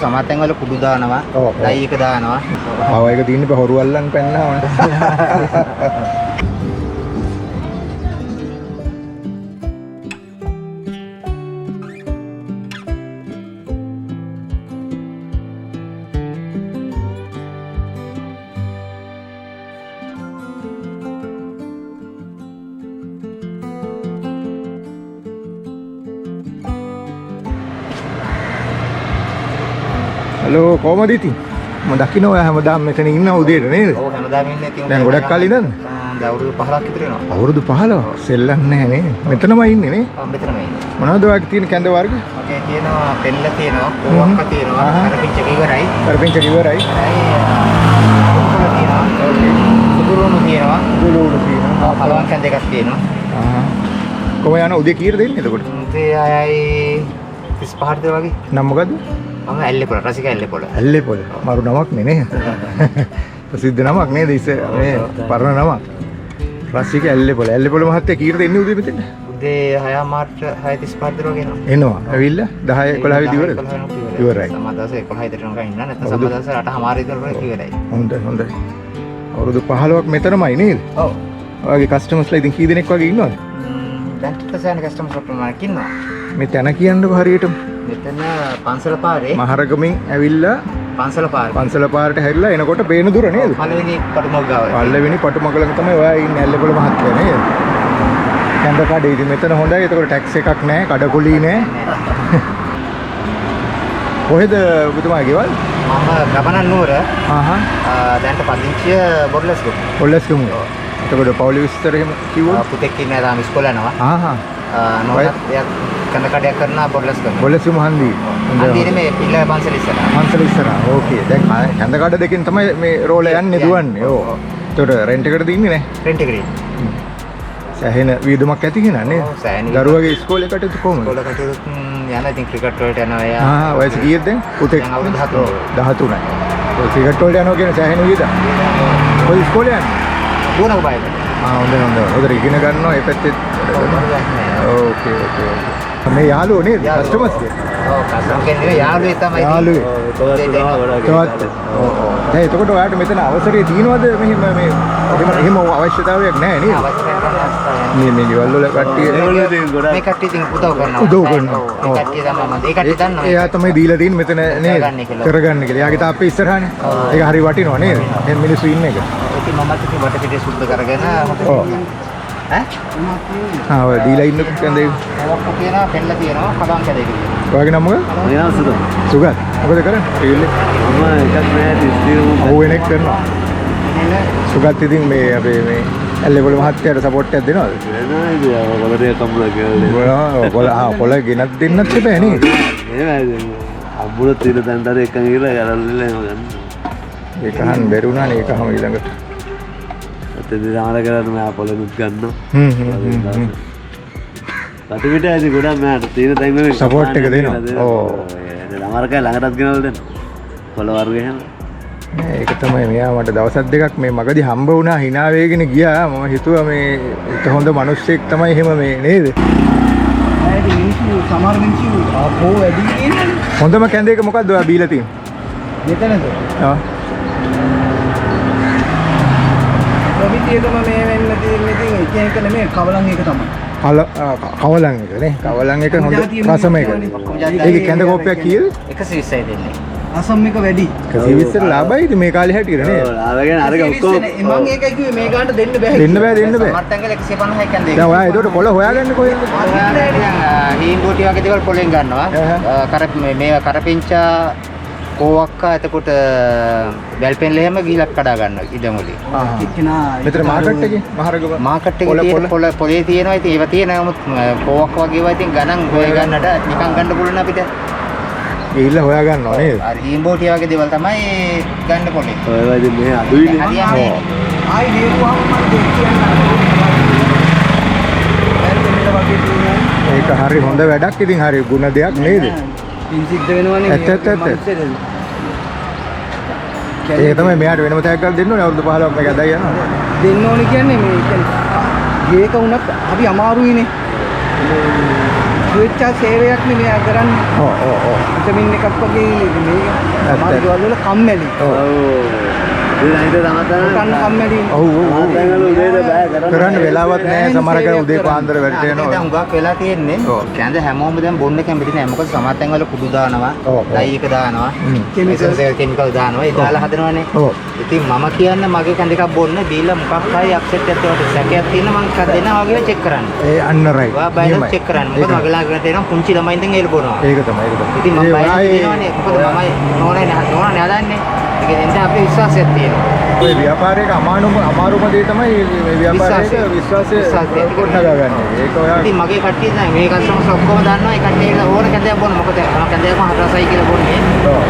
සමතෙන් වල කුඩු දානවා, ලයි එක දානවා. ආව එක තියෙන්නේ බ හොරු අල්ලන් පැන්නා වань. Halo, කොහමද ඉතින්? මම දකින්න ඔයා හැමදාම මෙතන ඉන්න උදේට නේද? ඔව් හැමදාම ඉන්නේ ඉතින්. දැන් ගොඩක් කල් ඉඳන්? අවුරුදු 15ක් විතර වෙනවා. අවුරුදු 15? සෙල්ලම් නැහැ නේ. මෙතනම ඉන්නේ නේ? ඔව් මෙතනම ඉන්නේ. මොනවද ඔයාගේ තියෙන කැඳ වර්ග? මගේ තියෙනවා පෙල්ල තියෙනවා, කෝවක්ක තියෙනවා, කරපිංච ඉවරයි. කරපිංච ඉවරයි. සුදුරුණු තියෙනවා. සුදුරුණු තියෙනවා. පළවන් කැඳ එකක් තියෙනවා. කොහොම යන උදේ කීයට දෙන්නේ එතකොට? උදේ 6යි 35ට වගේ. නම් මොකද්ද? මම ඇල්ලේපොළ, රසික ඇල්ලේපොළ. ඇල්ලේපොළ. මරු නමක් නේ නේ. ප්‍රසිද්ධ නමක් නේද මේ පරණ නමක්. රසික ඇල්ලේපොළ. ඇල්ලේපොළ මහත්තයා කීයට දෙන්නේ උදේ මෙතන? උදේ 6 මාර්ච් 6:35 වගේ එනවා. එනවා. ඇවිල්ලා 10 11 විතර ඉවරද? ඉවරයි. සමහර දවසේ 11 විතර නිකන් ඉන්න නැත්නම් සමහර දවසේ 8:00 විතර ඉවරයි. හොඳයි හොඳයි. අවුරුදු 15ක් මෙතනමයි නේද? ඔව්. ඔයගේ කස්ටමර්ස්ලා ඉතින් කී දෙනෙක් වගේ ඉන්නවද? දැන් ටිකසෑන කස්ටමර්ස් ප්‍රමාණයක් ඉන්නවා. මේ තැන කියන්නකො හරියටම. මෙතන පන්සල පාරේ මහරගමින් ඇවිල්ලා පන්සල පාරට හැරිලා එනකොට පේන දුර නේද? පළවෙනි පටුමග ගාව. පළවෙනි පටුමග ළඟ තමයි ඔයා ඉන්නේ ඇල්ලේපොළ මහත්තයා නේද? කැඳ කඩේ ඉතින් මෙතන හොඳයි. ඒතකොට ටැක්ස් එකක් නැහැ, කඩකුලි නැහැ. කොහෙද ඔබතුමා ගෙවල්? මම ගමනන් නුවර. දැන්ට පදිංචිය බොරලස්ගම. බොරලස්ගම. එතකොට පවුලි විස්තර එහෙම කිව්වොත් පුතෙක් ඉන්නේ තාම ඉස්කෝලේ යනවා. නෝනත් එයා කඳ කඩයක් කරන බොරලස්ගම. බොරලස්ගම හන්දි. හන්දිනේ මේ පිල්ල පන්සල ඉස්සරහා. පන්සල ඉස්සරහා. ඕකේ. දැන් කඳ කඩ දෙකෙන් තමයි මේ රෝල යන්නේ දුවන්නේ. ඔව්. එතකොට රෙන්ට් එකකට දින්නේ නැහැ. රෙන්ට් එකට ඉන්නේ. සෑහෙන වියදමක් ඇති කෙනා නේද? ඔව් සෑහෙන. දරුවගේ ඉස්කෝලේ කටයුතු කොහොමද? ඉස්කෝලේ කටයුතු යනවා. ඉතින් ක්‍රිකට් වලට යනවා එයා. වයස කීයද දැන්? පුතේ දැන් අවුරුදු 13. 13යි. ඔය ක්‍රිකට් වලට යනවා කියන සෑහෙන වියදම්. ඔය ඉස්කෝලේ යන්නේ? දුවනක බයද? හොඳයි හොඳයි. උදේ ඉගෙන ගන්නවා ඒ පැත්තේ. ඕකේ ඕකේ. මේ යාළුවෝ නේද? කස්ටමර්ස් ගේ. ඔව් කස්ටමර් කෙනෙක් යාළුවේ තමයි. යාළුවේ. දැන් එතකොට ඔයාලට මෙතන අවසරය තියෙනවද මෙහෙම එහෙම අවශ්‍යතාවයක් නැහැ නේද? මේ ගෙවල් වල කට්ටිය මේ කට්ටිය ඉතින් උදව් කරනවා. උදව් කරනවා. ඒ කට්ටිය තමයි මම ඒ කට්ටිය දන්නවා. එයා තමයි දීලා තියෙන්නේ මෙතන නේද? කරගන්න කියලා. එයාගේ තාප්පේ ඉස්සරහනේ. ඒක හරි වටිනවා නේද? මේ මිනිස්සු ඉන්න එක. ඉතින් මමත් ඉතින් වටපිටේ සුද්ධ කරගෙන ඔව්. ඈ? ඔය දීලා ඉන්න කන්දේ. ඔක්කොම තියෙනවා, පෙන්න තියෙනවා, කඩම් කැදේ කියලා. ඔයාගේ නම මොකක්ද? මෙයා සුදා. සුගත්. මොකද කරන්නේ? ටීල්ලේ. මම එකක් නෑ 30 ඔව් එනෙක් කරනවා. සුගත් ඉතින් මේ අපේ මේ ඇල්ලේපොළ මහත්තයාට සපෝට් එකක් දෙනවද? නෑ ඉතින් වලරේ කම්බුලා කියලා. පොළ ගෙනත් දෙන්නත් බෑ නේද? එහෙමයි. අම්බුල තියෙන තැනට එකන් ගිහලා යරල්ලලා එනවා ගන්න. ඒක අහන්න බැරි වුණානේ ඒකම ඊළඟට. අතේ දාන කරලා මම පොළොනුත් ගන්නවා. රටපිට ඇති ගොඩක් මට තියෙන තැන් වල සපෝට් එක දෙනවා. ඔව්. ළමරකයි ළඟටත් ගෙනල්ලා දෙන්න. පොළ වර්ග එහෙම. ඒක තමයි මෙයා මට දවස් දෙකක් මේ මගදී හම්බ වුණා hina වේගෙන ගියා. මම හිතුවා මේ එක හොඳ මිනිස්සෙක් තමයි එහෙම මේ නේද? ආයේ මිනිස්සු සමහර මිනිස්සු ආපෝ වැඩි ඉන්නේ. හොඳම කැඳ එක මොකද්ද ඔයා බීලා තියෙන්නේ? මෙතනද? ආ. ප්‍රමිතියටම මේ වෙන්න තියෙන ඉතින් එක නෙමෙයි කවලන් එක තමයි. කවලන් එක නේ. කවලන් එක හොඳ රසම එක. ඒකේ කැඳ කෝප්පයක් කීයද? 120යි දෙන්නේ. රසම් එක වැඩි. 120 ලාභයිද මේ කාලේ හැටියට නේද? ඔව් ලාභගෙන අරක ඔක්කොම මම ඒකයි කිව්වේ මේ ගානට දෙන්න බෑ. දෙන්න බෑ. මට්ටම් ගල 150යි කන්දේ. දැන් ඔයා ඒකට පොළ හොයාගන්නේ කොහෙන්ද? හීම්බෝටි වගේ දේවල් පොලෙන් ගන්නවා. මේ කරපිංචා කෝවක්කා එතකොට බැල්පෙන්ල එහෙම ගිහිල්ලා කඩා ගන්නවා ඉදමුලි. මෙතන මාකට් එකේ මහරගම මාකට් එකේ තියෙන පොලේ තියෙනවා. ඉතින් ඒවා තියෙනවා. නමුත් කෝවක්ක වගේ ඒවා ඉතින් ගණන් හොය ගන්නට නිකන් ගන්න පුළුවන් අපිට. ගිහිල්ලා හොයා ගන්නවා නේද? හරි හීම්බෝටි වගේ දේවල් තමයි ගන්න පොලේ. ඔය වගේ මේ අඩුයිනේ. ආයි දේරුවාම මම කියන්නේ ඒක හරි හොඳ වැඩක්. ඉතින් හරි ගුණ දෙයක් නේද? සිද්ධ වෙනවනේ. ඇත්ත. ඒක තමයි මෙයාට වෙනම තෑග්ගක් දෙන්න ඕනේ. අවුරුදු 15ක් මේක ඇදයි යනවා. දෙන්න ඕනේ කියන්නේ මේ කියන්නේ ගේක වුණත් අපි අමාරුයිනේ. ස්වේච්ඡා සේවයක් නෙමෙයි කරන්නේ. ඔව්. විටමින් එකක් වගේ මේක. සමහර ගෙවල් වල කම්මැලි. කන්න කම්මැලි. ඔව්. කරන්න වෙලාවක් නැහැ සමහර කර උදේ පාන්දර වැඩට දැන් යනවා. හුඟක් වෙලා තියෙන්නේ. කැඳ හැමෝම දැන් බොන්න කැමති නැහැ. මොකද සමහර තැන් වල කුඩු දානවා, ඩයි එක දානවා, කෙමිකල් දානවා. ඒ දාලා හදනවනේ. ඔව්. ඉතින් මම කියන්නේ මගේ කැඳ එකක් බොන්න දීලා මොකක් හරි අප්සෙට් එකක් ඒවට සැකයක් තියෙන මං දෙනවා වගේ චෙක් කරන්න. ඒ අන්න රයිට්. ඔයා බයලොග් චෙක් කරන්න. මොකද මගේ ළඟට එනවා පුංචි ළමයින් දැන් ඒල බොනවා. ඒක තමයි. ඉතින් මම බයලොග් දෙනවනේ. මොකද මමයි නෝනානේ හදන්නේ. ඒක එන්න අපේ විශ්වාසයක් තියෙනවා. ඔය ව්‍යාපාරයක අමාරුම දේ තමයි මේ ව්‍යාපාරයක විශ්වාසය ගොඩනගා ගන්න. ඒක ඔයා ඉතින් මගේ කට්ටිය දැන් මේ කස්ටමර්ස් ඔක්කොම දන්නවා ඒ කට්ටියට ඕන කැඳයක් බොන්න. මොකද කැඳයක්ම හතරසයි කියලා බොන්නේ.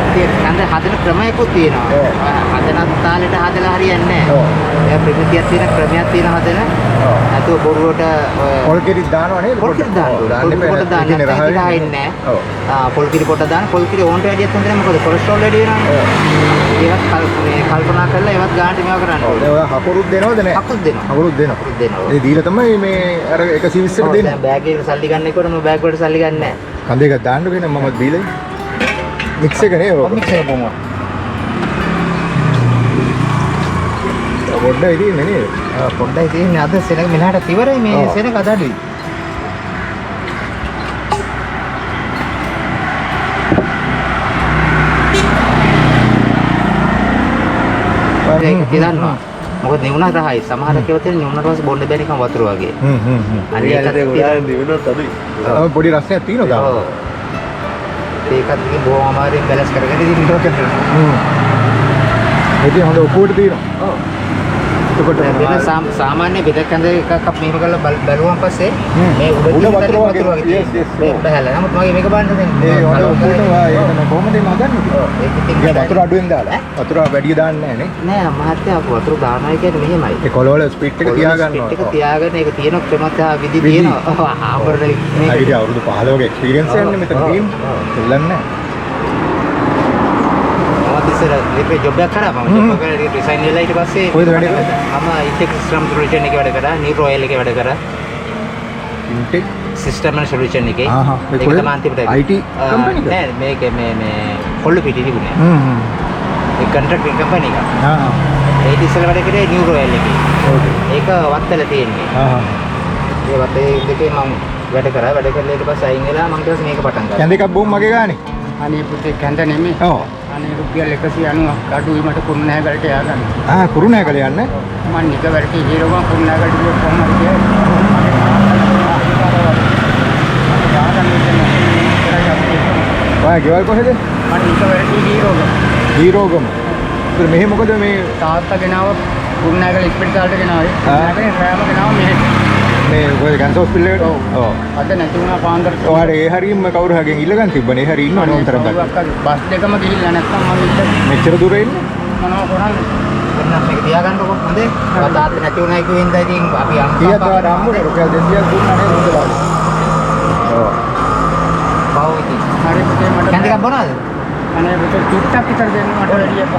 ඉතින් කැඳ හදන ක්‍රමයකුත් තියෙනවා. හදන තාලෙට හදලා හරියන්නේ නැහැ. ඒ ප්‍රමිතියක් තියෙන ක්‍රමයක් තියෙන හදන. නැතුව බොරුවට පොල් කිරි දානවා නේද? පොල් කිරි දානවා. පොල් කිරි දාන්න නැහැ. පොල් කිරි පොට දාන්න. පොල් කිරි ඕන්ට වැඩියක් හොඳ නැහැ. මොකද කොලෙස්ටරෝල් වැඩි වෙනවා. ඒවත් කල්පනා කරලා ඒවත් ගානට මේවා කරන්න ඕනේ. ඔය හකුරුත් දෙනවද නැහැ? හකුරුත් දෙනවා. හකුරුත් දෙනවා. ඒ දීලා තමයි මේ අර 120ට දෙන්නේ. දැන් බෑග් එකට සල්ලි ගන්න එකට මම බෑග් වලට සල්ලි ගන්න නැහැ. කන්ද එක දාන්න කියන මම දීලා මික්ස් එක නේ ඔය. මික්ස් එක බොමු. පොඩ්ඩයි තියෙන්නේ නේද? පොඩ්ඩයි තියෙන්නේ අද සෙනග මෙලහට ඉවරයි මේ සෙනග අදඩුයි. ඒක තියනවා. මොකද නිවුණා රහයි. සමහර කෙනෙක් තියෙන නිවුණට පස්සේ බොන්න බැරි කම වතුර වගේ. අනිත් ඒකත් පොඩි රසයක් තියෙනවා. ඔව්. ඒකත් ඉතින් බොහොම අමාරුවෙන් බැලන්ස් කරගෙන ඉතින් ඉන්නවා කරනවා. ඒක හොඳ උපුවට තියෙනවා. ඔව්. එතකොට වෙන සාමාන්‍ය බෙදක් කඳ එකක් මෙහෙම කරලා බැලුවාන් පස්සේ මේ උඩ වතුර වගේ මේ උඩ හැල. නමුත් මගේ මේක බලන්න දෙන්නේ. ඒ හොඳ උපුවට ඒක කොහොමද මේ හදන්නේ? ඔව් ඒක ඉතින් වතුර අඩුවෙන් දාලා. වතුර වැඩි දාන්නේ නැහැ නේ. නෑ මහත්තයා වතුර දානවා කියන්නේ මෙහෙමයි. ඒ කොළවල ස්පීඩ් එක තියාගන්නවා. ස්පීඩ් එක තියාගෙන ඒක තියෙන ක්‍රමත විදි තියෙනවා. ආපරට මේක අයිඩිය අවුරුදු 15ක එක්ස්පීරියන්ස් එකක් මෙතන තියෙන්නේ. දෙල්ලන්නේ ඉස්සර ලිපේ ජොබ් එකක් කරා මම ජොබ් එක රිසයින් වෙලා ඊට පස්සේ කොහෙද වැඩ කරේ? මම ඉන්ටෙක් සිස්ටම් සොලියුෂන් එකේ වැඩ කරා නිර් රොයල් එකේ වැඩ කරා ඉන්ටෙක් සිස්ටම් ඇන්ඩ් සොලියුෂන් එකේ ඒක තමයි අන්තිමට IT කම්පැනි එක නෑ මේක මේ කොල්ල පිටි තිබුණේ ඒ කොන්ට්‍රැක්ට් කම්පැනි එක ඒක ඉස්සර වැඩ කරේ නිර් රොයල් එකේ ඒක වත්තල තියෙන්නේ ඒ වත්තේ දෙකේ මම වැඩ කරා වැඩ කරලා ඊට පස්සේ අයින් වෙලා මම ඊට පස්සේ මේක පටන් ගත්තා කැඳ එකක් බොම් මගේ ගානේ අනේ පුතේ කැඳ නෙමෙයි. ඔව්. අනේ රුපියල් 190ක් අඩුයි මට කුරුණෑගලට යන්න. කුරුණෑගල යන්න. මම නිකවරට ගිරවම කුරුණෑගලට ගිය කොහොමද ඔය ගෙවල් කොහෙද? මම නිකවරට ගිරවම. හීරෝගම. ඉතින් මෙහෙ මොකද මේ තාත්තා ගෙනාව කුරුණෑගල ඉස්පිරිතාලට ගෙනාවේ. කුරුණෑගලෙන් රෑම ගෙනාව මෙහෙට. මේ කොහෙද කැන්සර් හොස්පිටල් එකට? ඔව්. අද නැති වුණා පාන්දරට. ඔයාට ඒ හරියම කවුරු හගෙන් ඉල්ලගන්න තිබ්බනේ. ඒ හරිය ඉන්නවනේ උන්තරම් ගන්න. බස් දෙකම ගිහිල්ලා නැත්තම් මම ඉන්න මෙච්චර දුර ඉන්නේ? මොනව කරන්නේ? එන්න මේක තියාගන්නකො හොඳේ. තාත්තා නැති වුණා කියුවෙන්ද ඉතින් අපි කීයක් දාලා හම්බුනේ රුපියල් 200ක් දුන්නා නේද මුදලාට? ඔව්. බාව ඉතින්. හරි පුතේ මට කැඳ එකක් බොනවද? අනේ පුතේ චුට්ටක් විතර දෙන්න මට වැඩි එකක්.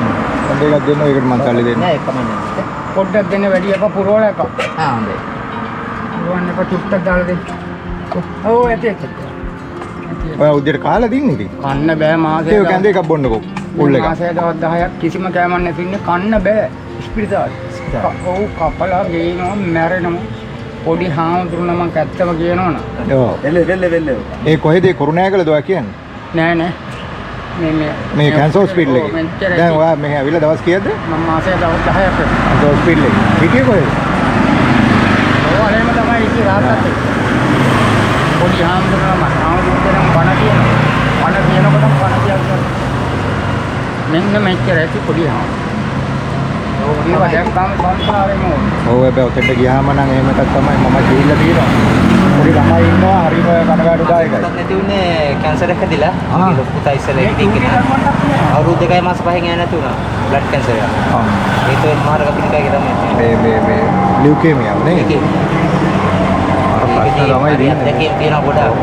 කැඳ එකක් දෙන්න ඒකට මං සල්ලි දෙන්න. නෑ එකම නෑ. පොඩ්ඩක් දෙන්න වැඩි එකක් පුරවල එකක්. හොඳයි. පුරවන්න එපා චුට්ටක් දාලා දෙන්න. ඔව් ඇති. ඔයා උදේට කාලා දින්නේ ඉතින්. කන්න බෑ මාසෙ. ඒක කැඳ එකක් බොන්නකෝ. උල් එකක්. මාසෙ දවස් 10ක් කිසිම කෑමක් නැති ඉන්නේ කන්න බෑ. ස්පිරිතාල. ඔව් කපලා ගේනවා මැරෙනවා. පොඩි හාමුදුරුවෝ මම ඇත්තම කියනවනේ. ඔව්. වෙල්ල. ඒ කොහෙද කුරුණෑගලද ඔයා කියන්නේ? නෑ නෑ. මේ කැන්සර් හොස්පිටල් එකේ. දැන් ඔයා මෙහෙ ඇවිල්ලා දවස් කීයද? මම මාසෙ දවස් 10ක් වෙනවා. කැන්සර් හොස්පිටල් එකේ. හිටියේ කොහෙද? ඔව් අරේම තමයි ඉති රාත්‍රියේ. පොඩි හාමුදුරුවෝ බණ කියනවා. බණ කියනකොටම බණ කියනවා. මෙන්න මෙච්චර ඇති පොඩි හාමුදුරුවෝ. ඔව් ඒවා දැක්කම සංසාරේම ඔව් හැබැයි ඔතෙන්ට ගියාම නම් එහෙම එකක් තමයි මම ගිහිල්ලා තියෙනවා. පොඩි ළමයි ඉන්නවා හරිම කනගාටුදායකයි. නැති උනේ කැන්සර් එක හැදිලා. ලොකු පුතා ඉස්සෙල්ලා ඉතින් අවුරුදු 2 මාස 5න් ඈ නැති වුණා. බ්ලඩ් කැන්සර් එක. ඒක තමයි මාර්ග පිළිකාගේ තමයි. මේ ලියුකේමියා නේ. ඒක ප්‍රශ්න තමයි දෙන්නේ. දෙකේ තියෙන ගොඩක්.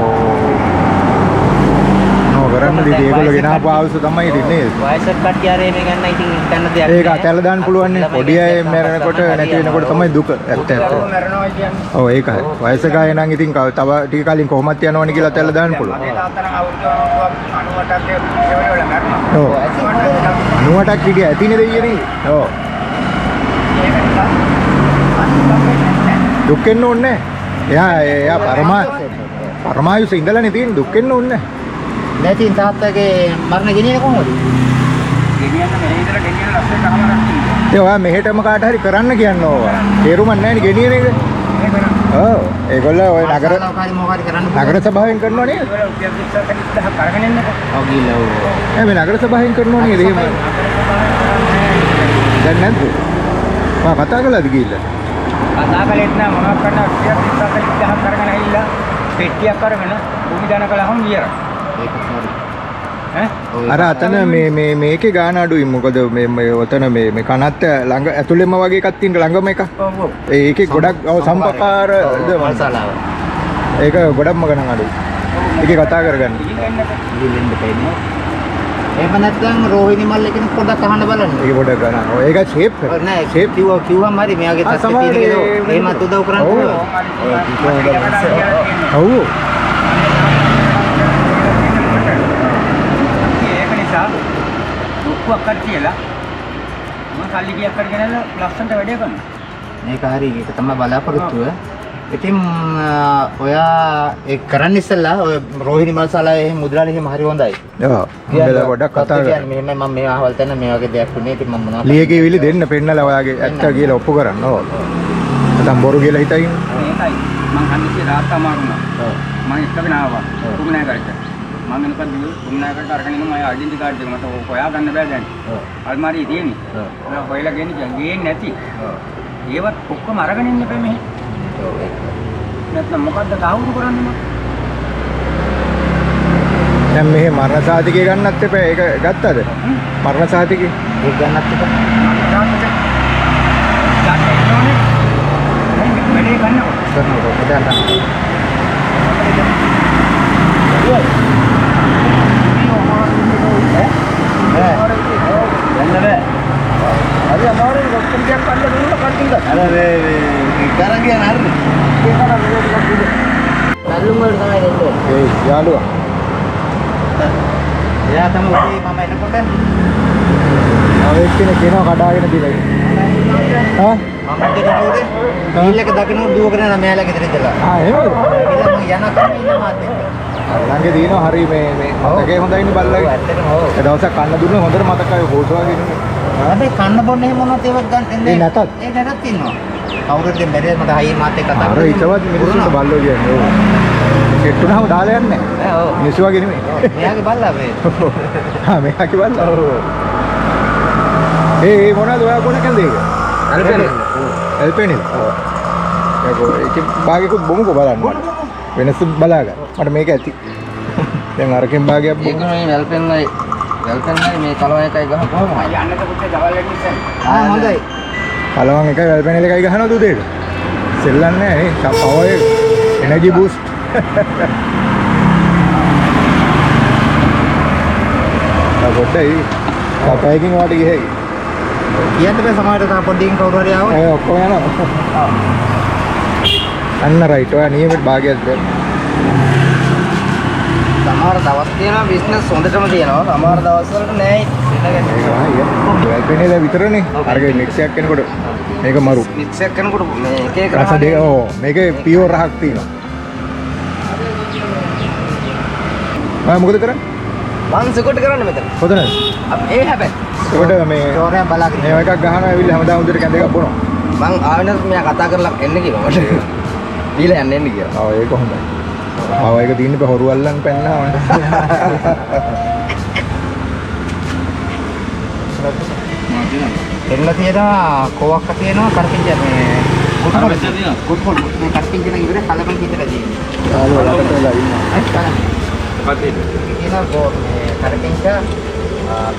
නෝක කරන්න ඉතින් ඒගොල්ලෝ ගෙනාපු ආවුස තමයි ඉතින් නේද? වයසට කට්ටිය ආරේ මේ ගන්න ඉතින් ගන්න දෙයක් ඒක අතැල්ල දාන්න පුළුවන් නේ. පොඩි අය මැරෙනකොට නැති වෙනකොට තමයි දුක. ඇත්ත ඇත්ත. මරනවා කියන්නේ. ඔව් ඒකයි. වයසක අය නම් ඉතින් තව ටික කලින් කොහොමත් යනවනේ කියලා අතැල්ල දාන්න පුළුවන්. මගේ තාත්තනම් අවුරුදු 98ක් ඒ වල මරනවා. ඔව්. 98ක් හිටියා ඇතිනේ දෙයියනේ. ඔව්. දුක් වෙන්න ඕනේ නැහැ. එයා පරමායුෂ ඉඳලානේ තියෙන්නේ දුක් වෙන්න ඕනේ නැහැ. නැතිනම් තාත්තගේ මරණ ගෙනියන්නේ කොහොමද? ගෙනියන්න මෙහෙ ඉඳලා ගෙනියන ලස්සනට අහමරක් තියෙනවා. ඒ ඔයා මෙහෙටම කාට හරි කරන්න කියන්න ඕවා. තේරුමක් නැහැ නේ ගෙනියන එක. ඔව්. ඒගොල්ලෝ ඔය නගර මොකක්ද කරන්න නගර සභාවෙන් කරනවා නේද? ඒවල උද්‍යෝගිකයන්ට කරගෙන එන්නකො. ඔව් ගිහලා ඔව්. මේ නගර සභාවෙන් කරනවා නේද එහෙම? දැන් නැද්ද? මම කතා කළාද ගිහිල්ලා? කතා කළෙත් නෑ මොනවක් කරන්න උද්‍යෝගිකයන්ට කරගෙන ඇවිල්ලා පෙට්ටියක් අරගෙන භූමි දාන කළාම ඉවරයි. ඒක හරි. අර අතන මේකේ ගාන අඩුයි මොකද මේ ඔතන මේ කනත් ළඟ ඇතුළෙම වගේ එකක් තියෙන ළඟම එකක්. ඔව් ඔව්. ඒකේ ගොඩක් සම්පකාරද මල්සලාව. ඒක ගොඩක්ම ගණන් අඩුයි. ඒකේ කතා කරගන්න. ගිලින්න දෙන්නේ. එහෙම නැත්නම් රෝහිණි මල්ල කෙනෙක් පොඩ්ඩක් අහන්න බලන්න. ඒක පොඩක් ගණන්. ඔය ඒක ෂේප් එක. නෑ ෂේප් කිව්වම හරි මෙයාගේ තත්ත්වය තියෙන කෙනා එහෙමත් උදව් කරන්න පුළුවන්. ඔව්. ඒක නිසා දුක්වක් කර කියලා මම කල්ලි ගියක් කරගෙන ලස්සනට වැඩේ කරනවා. මේක හරි ඒක තමයි බලාපොරොත්තුව. ඉතින් ඔයා ඒ කරන්න ඉස්සෙල්ලා ඔය රෝහිණි මල්සලාවේ එහෙම මුද්‍රාලේ එහෙම හරි හොඳයි. ඔව්. උඹලා පොඩක් කතා කරන්න. මෙහෙම මම මේ අහවල් තැන මේ වගේ දෙයක් වුණේ ඉතින් මම මොනවද ලියකේවිලි දෙන්න පෙන්නලා ඔයාගේ ඇත්ත කියලා ඔප්පු කරන්න. ඔව්. නැත්නම් බොරු කියලා හිතයින්. මේකයි මං කන්දිසේ රාත් අමාරුණා. ඔව්. මම එක්කගෙන ආවා. කුරුණෑගලට. මම එනකන් දිවි කුරුණෑගලට අරගෙන ඉන්න මම ඩෙන්ටි කාඩ් එක මට හොයා ගන්න බෑ දැන්. ඔව්. අල්මාරියේ තියෙන්නේ. ඔව්. මම හොයලා ගේන්නේ නැති. ඔව්. ඒවත් ඔක්කොම අරගෙන ඉන්න බෑ මෙහෙ. ඔව් ඒක. නැත්නම් මොකද්ද කාවුරු කරන්නේ මම? දැන් මෙහෙ මරණ සාධකය ගන්නත් එපා. ඒක ගත්තද? මරණ සාධකය. ඒක ගන්නත් එපා. වැඩේ ගන්නවා. කරනකොට මෙතන හරි අමාරුයි ඔක්කොම දෙයක් අල්ල දුන්නා කටින්ද. අර මේ කරන් ගියා නේද? නල්ලුම් වල තමයි දෙන්නේ. ඒ යාළුවා. එයා තමයි උදේ මම එනකොට ඔය එක්කෙනෙක් එනවා කඩාගෙන දීලා. හා? මම දෙනකොට ඊල් එක දකින්න දුවගෙන යන මෙයාලා ගෙදර ඉඳලා. එහෙමද? ඊළඟ මම යනකම් ඉන්න මාත් එක්ක. ළඟේ දිනනවා හරි මේ මතකේ හොඳයිනේ ඔව් බල්ලගේ. ඇත්තටම ඔව්. ඒ දවසක් කන්න දුන්න හොඳට මතකයි හොසවාගෙන ඉන්නේ. හැබැයි කන්න බොන්න එහෙම මොනවද ඒවත් ගන්න ඒ නැතත්? ඒ නැතත් ඉන්නවා. කවුරුද බැරිද මට හයිය මාත් එක්ක කතා අර හිතවත් මිනිස්සුන්ට බල්ලෝ කියන්නේ. ඔව්. සෙට්ටුනහම දාලා යන්නේ නැහැ. ඔව්. මිනිස්සු වගේ නෙමෙයි. මෙයාගේ බල්ලා මේ. හා මෙයාගේ බල්ලා. ඔව්. ඒ මොනවද ඔයා කොන කන්දේ ඒක? අල්පෙනේ. එල්පෙනේ. ඔව්. ඒක භාගයකුත් බොමුකෝ බලන්න. වෙනස බලාගන්න. මට මේක ඇති. දැන් අරකින් භාගයක් ඒක බොමු. නේ වැල්පෙන්නයි මේ කලවම් එකයි ගහ කොහොමද? යන්නද පුතේ දවල් වෙන්න ඉස්සෙල්. හොඳයි. කලවම් එකයි වැල්පෙනෙල් එකයි ගහනවද උදේට? සෙල්ලන්නේ නැහැ නේ. පවර් එක එනර්ජි බූස්ට්. පොඩ්ඩයි කපයකින් වාට ගිහේ. කියන්න බෑ සමහරට තව පොඩ්ඩකින් කවුරු හරි ආවොත්. ඒ ඔක්කොම යනවා. අන්න රයිට්. ඔයා නියමිත භාගයක් දෙන්න. සමහර දවස් තියෙනවා බිස්නස් හොඳටම තියෙනවා. සමහර දවස් වලට නෑ ඉන්නගන්නේ. වැල්පෙනෙල් විතරනේ. අරගේ මික්ස් එකක් කෙනකොට මේක මරු. මික්ස් එක කරනකොට මේ එක එක රස දෙක ඕ මේකේ පියෝර් රහක් තියෙනවා. මම මොකද කරන්නේ? මං සෙකුට් කරන්න මෙතන. හොඳ නැද්ද? ඒ හැබැයි ඒකට මේ ෂෝරේ බලාගෙන මේව එකක් ගහනවා ඇවිල්ලා හැමදාම උදේට කැඳ එකක් බොනවා. මං ආවෙනත් මෙයා කතා කරලා එන්න කිව්වා මට. දීලා යන්න එන්න කියලා. ආ ඒක හොඳයි. ආව ඒක දින්න බෑ හොරු අල්ලන් පැන්නා වන්ට. එන්න තියෙනවා කොවක්ක තියෙනවා කරපිංච මේ කුට්පොල් තියෙනවා. කුට්පොල් මේ කරපිංච එක ඉවරේ කලබන් කීතර තියෙනවා. යාළුවා ළඟට වෙලා ඉන්නවා. අයි කලබන්. මොකක්ද තියෙනවා මේ කරපිංච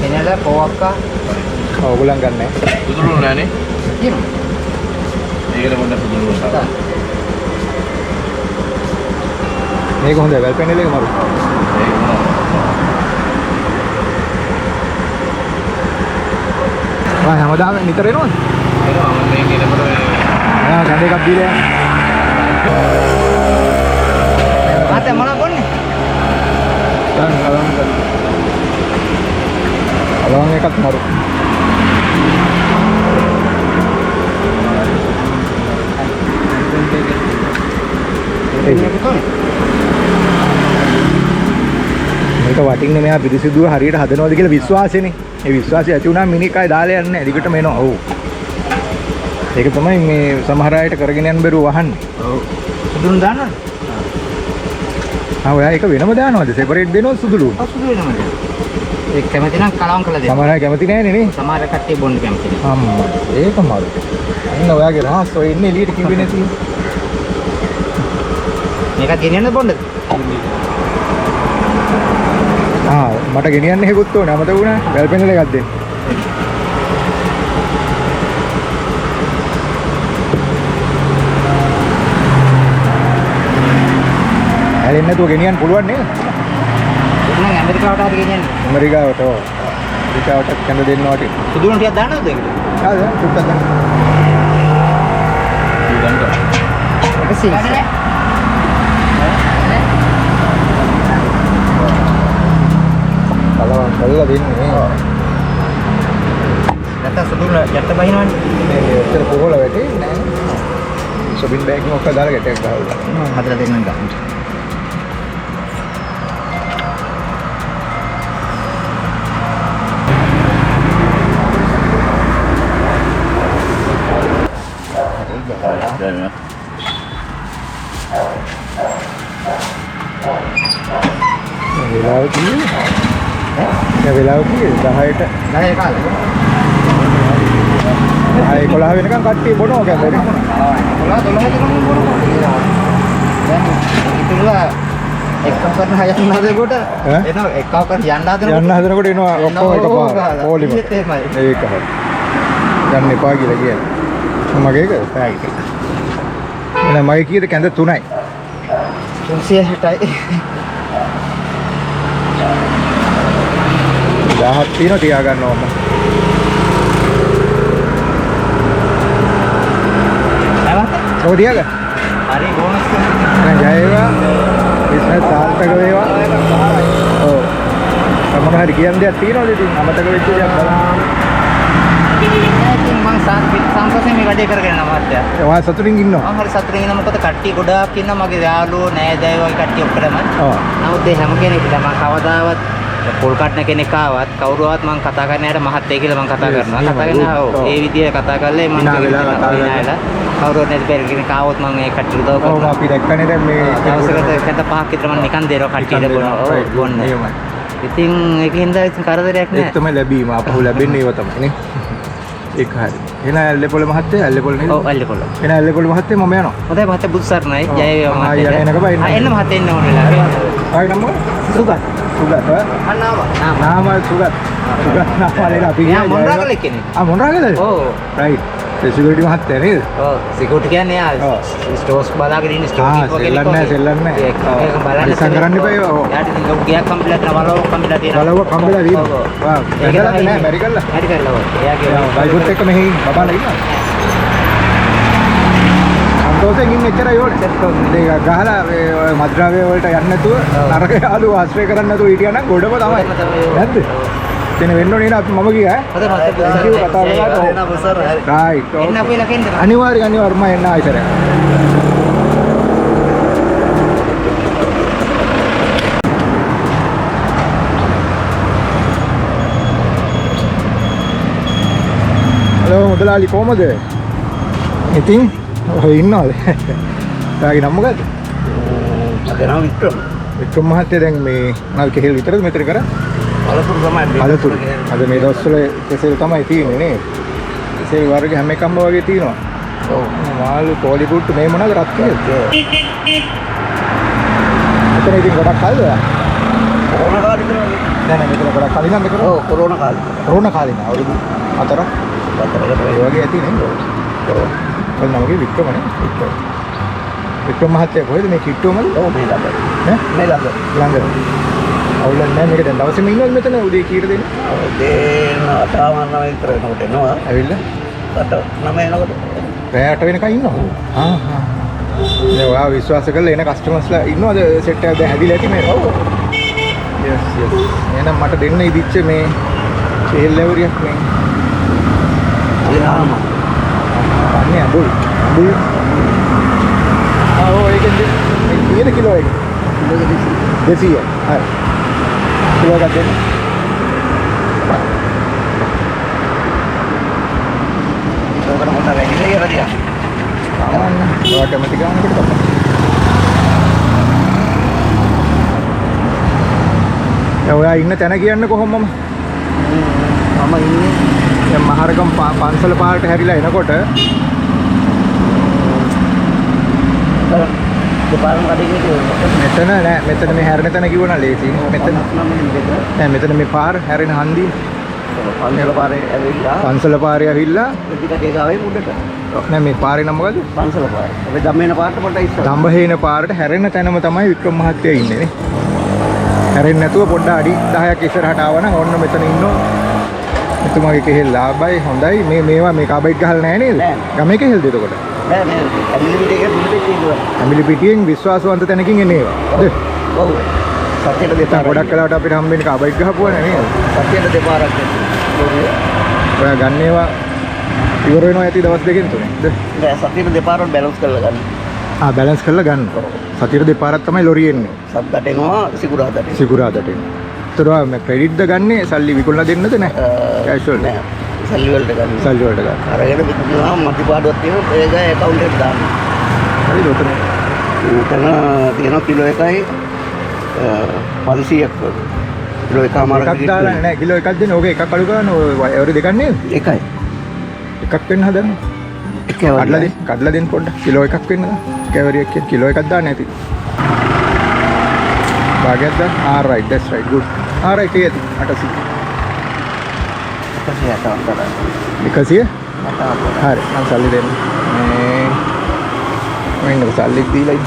පෙනල කොවක්ක ඕගොල්ලන් ගන්නෑ. පුදුරු නෑනේ. තියෙනවා. ඒකට පොඩ්ඩක් පුදුරු වුණා. මේක හොඳයි වැල්පෙනෙල් එක මරු. ඒක මොනවා? ඔයා හැමදාම නිතර එනවද? එනවා මම මේ කෙනෙකුට ආ ගඳ එකක් දීලා ආත මොනවා බොන්නේ? දැන් අලවන් එකක් මරු. මේක වටින්නේ මෙයා පිරිසිදුව හරියට හදනවද කියලා විශ්වාසෙනේ. ඒ විශ්වාසය ඇති වුණාම මිනිකයි දාලා යන්නේ නැහැ. දිගටම එනවා. ඔව්. ඒක තමයි මේ සමහර අයට කරගෙන යන්න බැරුව වහන්නේ. ඔව්. සුදුන් දානවද? ඔයා ඒක වෙනම දානවද? සෙපරේට් දෙනවද සුදුලු? සුදු වෙනවද? ඒක කැමති නම් කලවම් කළා දෙන්න. සමහර අය කැමති නැහැනේ නේ. සමහර කට්ටිය බොන්න කැමති නෑ. අම්මා ඒක මාරු. අන්න ඔයාගේ රහස් ඔය ඉන්නේ එළියට කිව්වේ නැති. මේක ගෙනියන්න බොන්නද? මට ගෙනියන්න හේකුත් ඕනේ. අමතක වුණා. බෙල් පෙන්සල් එකක් දෙන්න. හැලෙන්නේ නැතුව ගෙනියන්න පුළුවන් නේද? එහෙනම් ඇමරිකාවට හරි ගෙනියන්න. ඇමරිකාවට ඔව්. ඇමරිකාවට කැඳ දෙන්න වටේ. සුදුන් ටිකක් දානවද ඒකට? හරිද? සුට්ටක් ගන්න. ඒක සීස්. කලවම් කරලා දෙන්නේ. නැත්නම් සුදුන් යට බහිනවනේ. මේ ඔච්චර පොහොල වැටෙන්නේ නැහැ. සොබින් බෑග් එක ඔක්කොම දාලා ගැටයක් ගහලා. හදලා දෙන්නම් ගන්න. වෙලාව කීයද? ඈ වෙලාව කීයද? 10ට 10 කාලේ. 11 වෙනකන් කට්ටිය බොනවා කැමරේ. 12 දෙනෙක් බොනවා. දැන් ඉතින්ලා එක්ක කරන හයන්න හදනකොට එනවා එක්ක කර යන්න හදනකොට යන්න හදනකොට එනවා ඔක්කොම එකපාර පොලිම. එහෙමයි. ඒක හරි. යන්න එපා කියලා කියන්නේ. මගේ එකද? පැයි. එහෙනම් මගේ කීයද? කැඳ 3යි. 360යි. 1000ක් තියෙනවා තියා ගන්නවා මම. නේද? ඔය තියාගන්න. හරි බෝනස් දැන් ජය වේවා. බිස්නස් සාර්ථක වේවා. ඔව්. මොන හරි කියන්න දෙයක් තියෙනවද ඉතින් අමතක වෙච්ච දේක් බලන්න. ඉතින් මම සංසසෙ මේ වැඩේ කරගෙන යනවා මහත්තයා. ඔයා සතුටින් ඉන්නවා. මම හරි සතුටින් ඉන්නවා මොකද කට්ටිය ගොඩාක් ඉන්නවා මගේ යාළුවෝ නෑදෑයෝ වගේ කට්ටිය ඔක්කොම. ඔව්. නමුත් ඒ හැම කෙනෙක්ට මම කවදාවත් පොල් කටන කෙනෙක් ආවත් කවුරුවත් මම කතා කරන්න යට මහත්තයා කියලා මම කතා කරනවා. කතා කරනවා ඔව්. ඒ විදිය කතා කරලා මම කවුරුවත් නැති බැරි කෙනෙක් ආවොත් මම ඒ කට්ටියට උදව් කරනවා. ඔව් අපි දැක්කනේ දැන් මේ දවසකට කැත පහක් විතර මම නිකන් දෙනවා කට්ටියට බොනවා. ඔව් බොන්න. එහෙමයි. ඉතින් ඒකෙන්ද ඉතින් කරදරයක් නෑ. ඒක තමයි ලැබීම. අපහු ලැබෙන්නේ ඒව තමයි නේ. ඒක හරි. එහෙනම් ඇල්ලේපොළ මහත්තයා ඇල්ලේපොළ නේද? ඔව් ඇල්ලේපොළ. එහෙනම් ඇල්ලේපොළ මහත්තයා මම යනවා. හොඳයි මහත්තයා බුදු සරණයි. ජය වේවා ආ මහත්තයා. යන්නක බා එන්න. එන්න මහත්තයා එන්න ඕන වෙලාවට. ආයි නම සුගත්. සුගත් අන්නාම. නාම සුගත්. සුගත් නාමලේ අපි යා මොණරාගල කෙනෙක්. මොණරාගලද? ඔව්. රයිට්. ඒ සිකියුරිටි මහත්තයා නේද? ඔව් සිකියුරිටි කියන්නේ යා ස්ටෝර්ස් බලාගෙන ඉන්න ස්ටෝර් කීපර් කෙනෙක්. සෙල්ලන්නේ ඒක බලන්න. ඉස්සන් කරන්න එපා ඒවා. යාට ඉතින් ලොකු ගියක් කම්පිලා තියෙනවා වලව කම්පිලා තියෙනවා. බලව කම්බලා තියෙනවා. වා වැදලා නෑ මෙරිකල්ලා. හරි කරලා ඔය. එයාගේ වයිෆුත් එක්ක මෙහි බබාලා ඉන්නවා. සන්තෝෂෙන් ඉන්න එච්චරයි ඕනේ. ඒක ගහලා ඔය මද්‍රාවේ වලට යන්න නැතුව නරක යාළුව ආශ්‍රය කරන්න නැතුව හිටියා නම් ගොඩම තමයි. නැද්ද? එතන වෙන්න ඕනේ නේද මම ගියා හොඳ මහත්තයා Thank you කතා කරලා එන්න බසර හරි. රයිට් එන්න අපි ලකෙන්න. අනිවාර්යයෙන් මම එන්න ආයිතරේ හලෝ මුදලාලි කොහමද ඉතින් ඔය ඉන්නවද තාගේ නම මොකද්ද මගේ නම වික්‍රම මහත්තයා දැන් මේ නල් කෙහෙල් විතරද මෙතන කරා අලතුරු තමයි. අලතුරු අද මේ දවස්වල කෙසෙල් තමයි තියෙන්නේ නේද කෙසෙල් වර්ග හැම එකක්ම වගේ තියෙනවා ඔව් මාළු කෝලි පුට්ටු මේ මොනවද රත් කියලා මෙතන ඉතින් ගොඩක් කල්ද කොරෝනා කාලේ ඉඳලා නෑ නෑ මෙතන ගොඩක් කලින් නේද කරා ඔව් කොරෝනා කාලේ. කොරෝනා කාලේ නේ අවුරුදු 4ක් ඒ වගේ ඇති නේ ඔව් නමගේ වික්‍රමනේ වික්‍රම මහත්තයා කොහෙද මේ කිට්ටුවමද ඔව් මේ ළඟ. ඈ මේ ළඟ. ළඟ අවුලක් නෑ මේක දැන් දවසේම ඉන්නවද මෙතන උදේ කීයට දෙන්නේ උදේ අටමාරම විතර වෙනකොට එනවා. ඇවිල්ලා අට නම එනකොට. රෑ 8 වෙනකන් ඉන්නවා. දැන් ඔයා විශ්වාස කරලා එන කස්ටමර්ස්ලා ඉන්නවද සෙට් එක දැන් හැදිලා ඇති මේ? ඔව්. yes. එහෙනම් මට දෙන්න ඉදිච්ච මේ තෙල් ලැබරියක් මේ. ආම. අනේ අඹුල්. ඔව් ඒකෙන් මේ කීයද කිලෝ එක? කිලෝ 200. හරි. කිලෝ එකක් දෙන්න. ඒකට මොකද වැඩි කියලා තියා. ආන්න. ඔයා කැමති ගානකට තමයි. ඔයා ඉන්න තැන කියන්න කොහොමම? මම ඉන්නේ දැන් මහරගම් පන්සල පාරට හැරිලා එනකොට දෙපාරම කඩේ මෙතන නෑ මෙතන මේ හැරෙන තැන කිව්වනම් ලේසි. මෙතන නෑ මෙතන මේ පාර හැරෙන හන්දිය පන්සල පාරේ ඇවිල්ලා පන්සල පාරේ ඇවිල්ලා පිටිකටේ ගාවේ මුඩට නෑ මේ පාරේ නම මොකද්ද? පන්සල පාරේ. අපි ධම්මේන පාරට පොඩ්ඩක් ඉස්සර. දඹහේන පාරට හැරෙන තැනම තමයි වික්‍රම මහත්තයා ඉන්නේ නේ. හැරෙන්නේ නැතුව පොඩ්ඩක් අඩි 10ක් ඉස්සරහට ආවනම් ඔන්න මෙතන ඉන්නවා. එතුමාගේ කෙහෙල් ලාභයි හොඳයි. මේවා මේ කාබයිට් ගහලා නැහැ නේද? ගමේ කෙහෙල්ද එතකොට? නෑ ඇමිලි පිටියේ පිටියේ ඉන්නවා. ඇමිලි පිටියෙන් විශ්වාසවන්ත තැනකින් එන්නේ ඒවා. ඔව්. සත්‍යයට දෙපාරක්. ගොඩක් කලාවට අපිට හම්බෙන්නේ කාබයිට් ගහපුවා නේද? සත්‍යයට දෙපාරක්. ඔයා ගන්න ඒවා ඉවර වෙනවා ඇති දවස් දෙකකින් තුනේද? නෑ සත්‍යයට දෙපාරක් බැලන්ස් කරලා ගන්න. බැලන්ස් කරලා ගන්න. සතියට දෙපාරක් තමයි ලොරි එන්නේ. සද්දට එනවා සිකුරාදට. සිකුරාදට එන්නේ. ඒතර මේ ක්‍රෙඩිට්ද ගන්නේ සල්ලි විකුණලා දෙන්නද නැහැ? කැෂුවල්. නෑ. සල්ලි වලට ගන්න. සල්ලි වලට ගන්න. අරගෙන විකුණනවා මතිපාඩුවක් තියෙනවා ඒක account එකට දාන්න. හරිද උතන? උතන තියෙනවා කිලෝ එකයි 500ක් කිලෝ එකමාරක් එකක් දාලා නැහැ කිලෝ එකක් දෙන්න. ඕක එකක් අඩු කරන්න ඔය දෙකක් නේද? එකයි. එකක් වෙන්න හදන්නේ. කඩලා දෙන්න පොඩ්ඩක්. කිලෝ එකක් වෙන්න දා. කැවරියක් කිලෝ එකක් දාන්න ඇති. භාගයක් දාන්න. alright that's right good. alright ඒක 800. 100? හරි මම සල්ලි දෙන්න. මේ මෙන්න සල්ලි දීලා ඉන්න.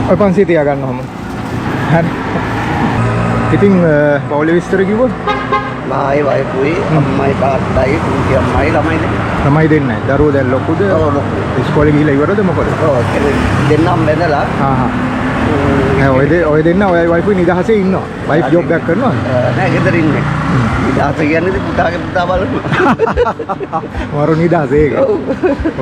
ඔය 500 තියා ගන්න ඔහම. හරි. ඉතින් පොලි විස්තර කිව්වොත් මායි වයිෆුයි අම්මයි තාත්තයි පුංචි අම්මයි ළමයි දෙන්නා. ළමයි දෙන්නයි. දරුවෝ දැන් ලොකුද? ඔව් ලොකු. ඉස්කෝලේ ගිහිල්ලා ඉවරද මොකද? ඔව් දෙන්නම් බැඳලා. ඔය දෙන්න ඔය වයිෆුයි නිදහසේ ඉන්නවා. වයිෆ් ජොබ් එකක් කරනවා. නෑ ගෙදර ඉන්නේ. නිදහස කියන්නේ පුතාගේ පුතා බලනවා. මරු නිදහස ඒක.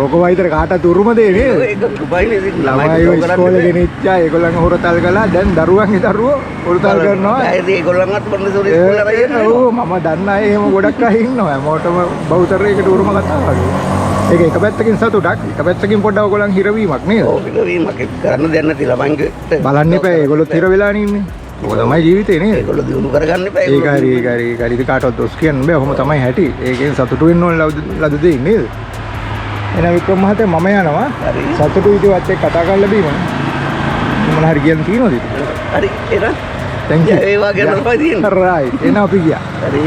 ඕක වයිතර කාටත් උරුම දේ නේද? ඒක දුබයිනේ ඉතින් ළමයි ඉස්කෝලේ ගෙනිච්චා ඒගොල්ලන් හොරතල් කළා. දැන් දරුවන්ගේ දරුවෝ හොරතල් කරනවා. ඒත් ඒගොල්ලන්වත් මොන්නේ ඉස්කෝලේ රැගෙන. ඔව් මම දන්න අය එහෙම ගොඩක් අය ඉන්නවා. හැමෝටම බෞතරයකට උරුම කතාවක්. ඒක එක පැත්තකින් සතුටක්, එක පැත්තකින් පොඩ්ඩක් ඔයගොල්ලන් හිරවීමක් නේද? ඔව් හිරවීමක් කරන්න දෙන්න නැති ළමයින්ගේ බලන්න එපා ඒගොල්ලොත් හිර වෙලා ඉන්නේ. ඔක තමයි ජීවිතේ නේද? ඒගොල්ලෝ දිනු කරගන්න එපා. ඒක හරි ඉතින් කාටවත් දොස් කියන්න බෑ. ඔහොම තමයි හැටි. ඒකෙන් සතුටු වෙන්න ඕන ලද දෙයක් නේද? එහෙනම් වික්‍රම මහත්තයා මම යනවා. හරි. සතුටු විදිහට එක්ක කතා කරලා බීමනේ. මොන හරි කියන්න තියෙනවද? හරි එන. thank you. ඒ වගේ නම තියෙනවා. right. එන අපි ගියා. හරි.